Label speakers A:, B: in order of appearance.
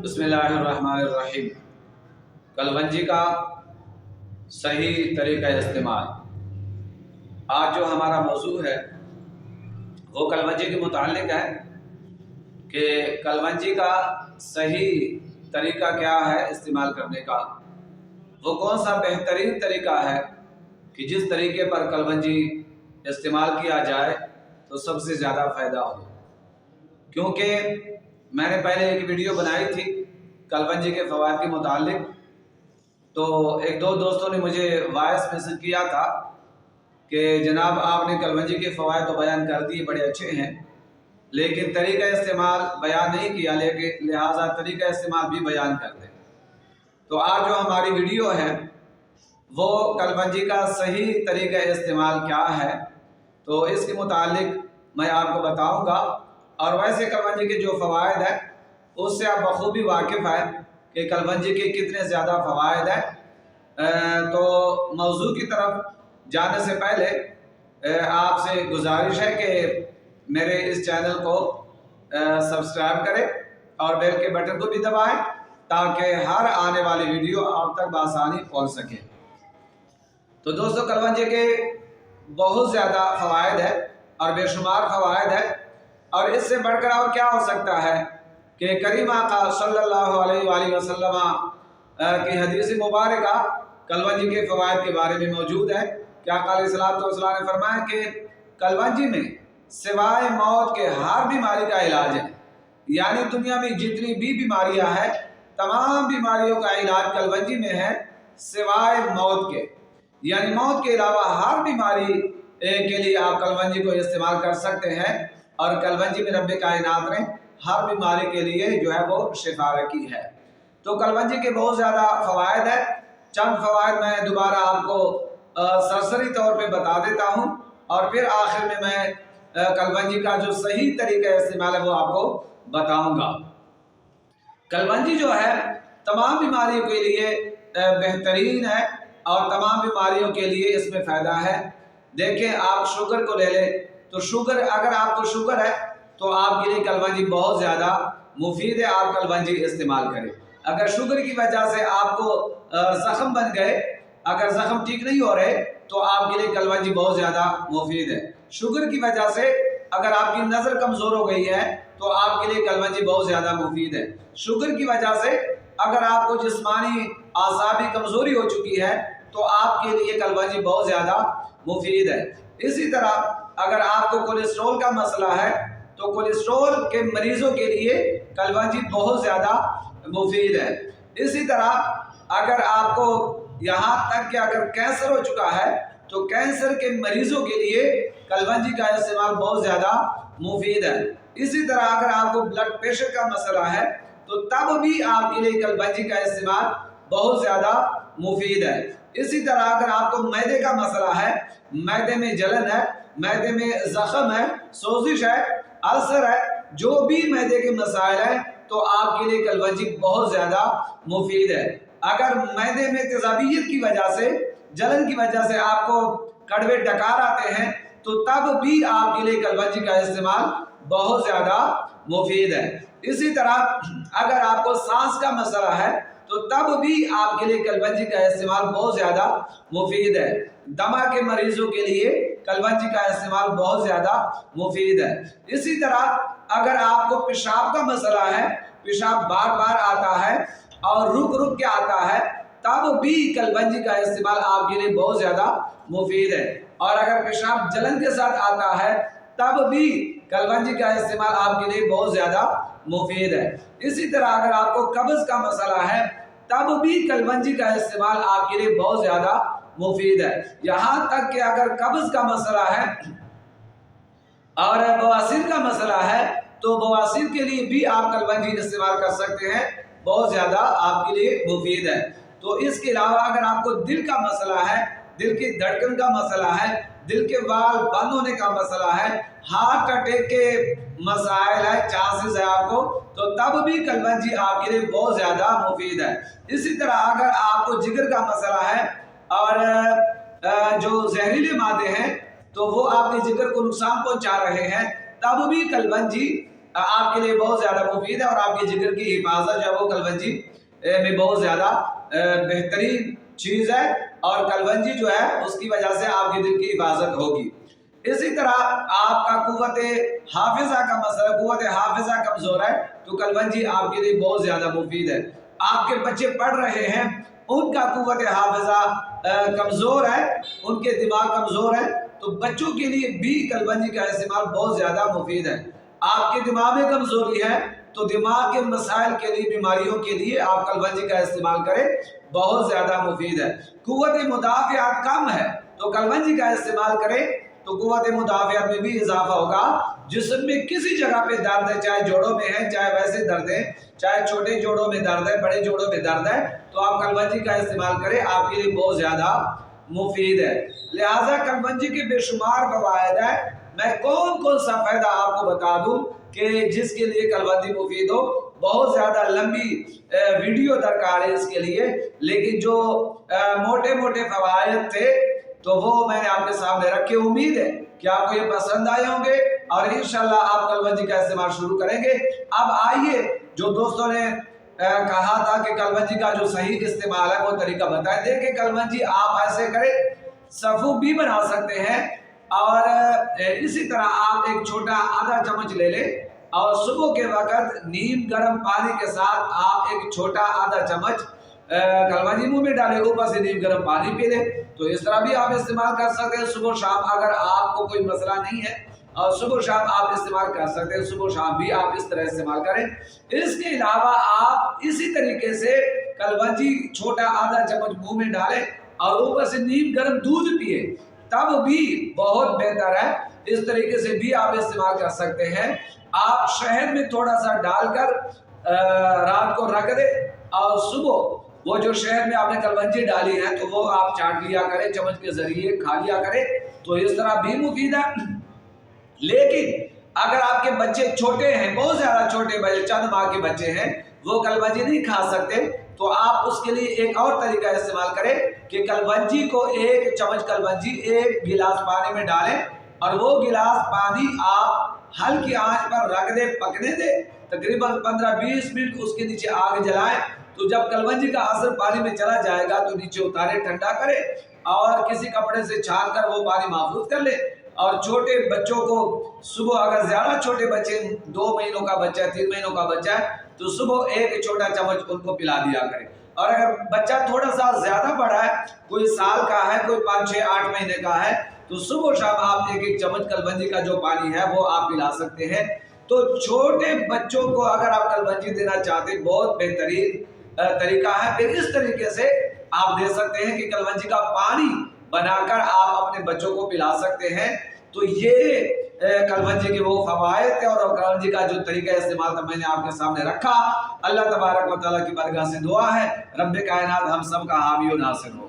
A: बिस्मिल्लाहिर्रहमानिर्रहीम। कलवंजी का सही तरीका इस्तेमाल। आज जो हमारा मौजू है वो कलवंजी के मुताल्लिक है कि कलवंजी का सही तरीका क्या है इस्तेमाल करने का। वो कौन सा बेहतरीन तरीका है कि जिस तरीके पर कलवंजी इस्तेमाल किया जाए तो सबसे ज़्यादा फ़ायदा हो। क्योंकि मैंने पहले एक वीडियो बनाई थी कलवंजी के फ़वाइद के मुताल्लिक, तो एक दो दोस्तों ने मुझे वॉइस मैसेज किया था कि जनाब आपने कलवंजी के फ़वाइद तो बयान कर दिए, बड़े अच्छे हैं, लेकिन तरीका इस्तेमाल बयान नहीं किया, लेकिन लिहाजा तरीका इस्तेमाल भी बयान कर दें। तो आज जो हमारी वीडियो है वो कलवंजी का सही तरीका इस्तेमाल क्या है, तो इसके मुताल्लिक मैं आपको बताऊंगा। और वैसे कलवंजी के जो फ़वाइद है उससे आप बखूबी वाकिफ़ है कि कलवंजी के कितने ज़्यादा फ़वाइद हैं। तो मौजू की तरफ जाने से पहले आपसे गुजारिश है कि मेरे इस चैनल को सब्सक्राइब करें और बेल के बटन को भी दबाएं ताकि हर आने वाली वीडियो आप तक बआसानी पहुंच सके। तो दोस्तों, कलवंजी के बहुत ज़्यादा फ़वाइद है और बेशुमार फ़वाइद है, और इससे बढ़कर और क्या हो सकता है कि करीम आका सल्लल्लाहु अलैहि वसल्लम की हदीस मुबारका कलवंजी के फ़वाइद के बारे में मौजूद है। क्या अलैहिस्सलाम ने फरमाया कि कलवंजी में सिवाय मौत के हर बीमारी का इलाज है। यानी दुनिया में जितनी भी बीमारियां हैं तमाम बीमारियों का इलाज कलवंजी में है सिवाय मौत के। यानी मौत के अलावा हर बीमारी के लिए आप कलवंजी को इस्तेमाल कर सकते हैं, और कलवंजी में रब्बे कायनात ने हर बीमारी के लिए जो है वो शिफा रखी है। तो कलवंजी के बहुत ज़्यादा फ़वाइद है। चंद फ़वाइद मैं दोबारा आपको सरसरी तौर पे बता देता हूँ, और फिर आखिर में मैं कलवंजी का जो सही तरीका इस्तेमाल है वो आपको बताऊँगा। कलवंजी जो है तमाम बीमारियों के लिए बेहतरीन है और तमाम बीमारियों के लिए इसमें फ़ायदा है। देखें, आप शुगर को ले लें तो शुगर, अगर आपको शुगर है तो आपके लिए कलवंजी बहुत ज़्यादा मुफीद है। आप कलवंजी इस्तेमाल करें। अगर शुगर की वजह से आपको ज़ख्म बन गए, अगर ज़ख्म ठीक नहीं हो रहे तो आपके लिए कलवंजी बहुत ज़्यादा मुफीद है। शुगर की वजह से अगर आपकी नज़र कमज़ोर हो गई है तो आपके लिए कलवंजी बहुत ज़्यादा मुफीद है। शुगर की वजह से अगर आपको जिस्मानी आसाबी कमज़ोरी हो चुकी है तो आपके लिए कलवंजी बहुत ज़्यादा मुफीद है। इसी तरह अगर आपको कोलेस्ट्रॉल का मसला है तो कोलेस्ट्रॉल के मरीजों के लिए कलवंजी बहुत ज़्यादा मुफीद है। इसी तरह अगर आपको यहाँ तक कि अगर कैंसर हो चुका है तो कैंसर के मरीजों के लिए कलवंजी का इस्तेमाल बहुत ज़्यादा मुफीद है। इसी तरह अगर आपको ब्लड प्रेशर का मसला है तो तब भी आपके लिए कलवंजी का इस्तेमाल बहुत ज़्यादा मुफीद है। इसी तरह अगर आपको मैदे का मसला है, मैदे में जलन है, मैदे में ज़ख्म है, सोजिश है, अल्सर है, जो भी मैदे के मसाइल हैं तो आपके लिए कलवंजी बहुत ज़्यादा मुफीद है। अगर मैदे में तेज़ाबियत की वजह से, जलन की वजह से आपको कड़वे डकार आते हैं तो तब भी आपके लिए कलवंजी का इस्तेमाल बहुत ज़्यादा मुफीद है। इसी तरह अगर आपको सांस का मसला है तो तब भी आपके लिए कलवंजी का इस्तेमाल बहुत ज़्यादा मुफीद है। दमा के मरीजों के लिए कलवंजी का इस्तेमाल बहुत ज़्यादा मुफीद है। इसी तरह अगर आपको पेशाब का मसला है, पेशाब बार बार आता है और रुक रुक के आता है, तब भी कलवंजी का इस्तेमाल आपके लिए बहुत ज़्यादा मुफीद है। और अगर पेशाब जलन के साथ आता है तब भी कलवंजी का इस्तेमाल आपके लिए बहुत ज़्यादा मुफीद है। इसी तरह अगर आपको कब्ज़ का मसला है तब भी कलवंजी का इस्तेमाल आपके लिए बहुत ज़्यादा मुफीद है। यहाँ तक कि अगर कब्ज़ का मसला है और बवासीर का मसला है तो बवासीर के लिए भी आप कलवंजी इस्तेमाल कर सकते हैं, बहुत ज़्यादा आपके लिए मुफीद है। तो इसके अलावा अगर आपको दिल का मसला है, दिल की धड़कन का मसला है, दिल के वाल बंद होने का मसला है, हार्ट अटैक के मसाइल है, चांसेस है आपको, तो तब भी कलवंजी आपके लिए बहुत ज़्यादा मुफीद है। इसी तरह अगर आपको जिगर का मसला है और जो जहरीले मादे हैं तो वो आपके जिगर को नुकसान पहुंचा रहे हैं, तब भी कलवंजी آپ کے لیے بہت زیادہ مفید ہے، اور آپ کے جگر کی حفاظت جو ہے وہ کلونجی میں بہت زیادہ بہترین چیز ہے، اور کلونجی جو ہے اس کی وجہ سے آپ کے دل کی حفاظت ہوگی۔ اسی طرح آپ کا قوت حافظہ کا مسئلہ، قوت حافظہ کمزور ہے تو کلونجی آپ کے لیے بہت زیادہ مفید ہے۔ آپ کے بچے پڑھ رہے ہیں، ان کا قوت حافظہ کمزور ہے، ان کے دماغ کمزور ہے، تو بچوں کے لیے بھی کلونجی کا استعمال بہت زیادہ مفید ہے۔ آپ کے دماغ میں کمزوری ہے تو دماغ کے مسائل کے لیے، بیماریوں کے لیے آپ کلونجی کا استعمال کریں، بہت زیادہ مفید ہے۔ قوت مدافعت کم ہے تو کلونجی کا استعمال کریں تو قوت مدافعت میں بھی اضافہ ہوگا۔ جسم میں کسی جگہ پہ درد ہے، چاہے جوڑوں میں ہے، چاہے ویسے درد ہے، چاہے چھوٹے جوڑوں میں درد ہے، بڑے جوڑوں میں درد ہے، تو آپ کلونجی کا استعمال کریں، آپ کے لیے بہت زیادہ مفید ہے۔ لہٰذا کلونجی کے بے شمار فوائد ہیں۔ میں کون سا فائدہ آپ کو بتا دوں کہ جس کے لیے کلونجی مفید ہو؟ بہت زیادہ لمبی ویڈیو درکار ہے اس کے لیے، لیکن جو موٹے موٹے فوائد تھے تو وہ میں نے آپ کے سامنے رکھے۔ امید ہے کہ آپ کو یہ پسند آئے ہوں گے اور انشاءاللہ آپ کلونجی کا استعمال شروع کریں گے۔ اب آئیے، جو دوستوں نے کہا تھا کہ کلونجی کا جو صحیح استعمال ہے وہ طریقہ بتائیں۔ دیکھیں کلونجی آپ ایسے کریں، صفو بھی بنا سکتے ہیں، اور اسی طرح آپ ایک چھوٹا آدھا چمچ لے لیں اور صبح کے وقت نیم گرم پانی کے ساتھ آپ ایک چھوٹا آدھا چمچ کلونجی منہ میں ڈالیں، اوپر سے نیم گرم پانی پی لیں۔ تو اس طرح بھی آپ استعمال کر سکتے ہیں صبح شام، اگر آپ کو کوئی مسئلہ نہیں ہے اور صبح شام آپ استعمال کر سکتے ہیں، صبح شام بھی آپ اس طرح استعمال کریں۔ اس کے علاوہ آپ اسی طریقے سے کلونجی چھوٹا آدھا چمچ منہ میں ڈالیں اور اوپر سے نیم گرم دودھ پیے، تب بھی بہت بہتر ہے۔ اس طریقے سے بھی آپ استعمال کر سکتے ہیں۔ آپ شہد میں تھوڑا سا ڈال کر رات کو رکھ دیں اور صبح وہ جو شہد میں آپ نے کلونجی ڈالی ہے تو وہ آپ چاٹ لیا کریں، چمچ کے ذریعے کھا لیا کریں، تو اس طرح بھی مفید ہے۔ لیکن اگر آپ کے بچے چھوٹے ہیں، بہت زیادہ چھوٹے بچے، چند ماہ کے بچے ہیں، وہ کلونجی نہیں کھا سکتے، تو آپ اس کے لیے ایک اور طریقہ استعمال کریں کہ کلونجی کو، ایک چمچ کلونجی ایک گلاس پانی میں ڈالیں اور وہ گلاس پانی آپ ہلکی آنچ پر رکھ دیں، پکنے دیں، تقریباً 15-20 منٹ اس کے نیچے آگ جلائیں۔ تو جب کلونجی کا اثر پانی میں چلا جائے گا تو نیچے اتارے، ٹھنڈا کرے اور کسی کپڑے سے چھان کر وہ پانی محفوظ کر لے۔ اور چھوٹے بچوں کو صبح، اگر زیادہ چھوٹے بچے 2 مہینوں کا بچہ ہے، 3 مہینوں کا بچہ ہے، تو صبح ایک چھوٹا چمچ ان کو پلا دیا کرے۔ اور اگر بچہ تھوڑا سا زیادہ بڑا ہے، کوئی سال کا ہے، کوئی 5, 6, 8 مہینے کا ہے، تو صبح شام آپ ایک چمچ کلونجی کا جو پانی ہے وہ آپ پلا سکتے ہیں۔ تو چھوٹے بچوں کو اگر آپ کلونجی دینا چاہتے ہیں، بہت بہترین طریقہ ہے۔ پھر اس طریقے سے آپ دے سکتے ہیں کہ کلونجی کا پانی بنا کر آپ اپنے بچوں کو پلا سکتے ہیں۔ تو یہ کلونجی کے وہ فوائد تھے اور کلونجی کا جو طریقہ استعمال تھا میں نے آپ کے سامنے رکھا۔ اللہ تبارک و تعالیٰ کی بارگاہ سے دعا ہے رب کائنات ہم سب کا حامی و ناصر ہو۔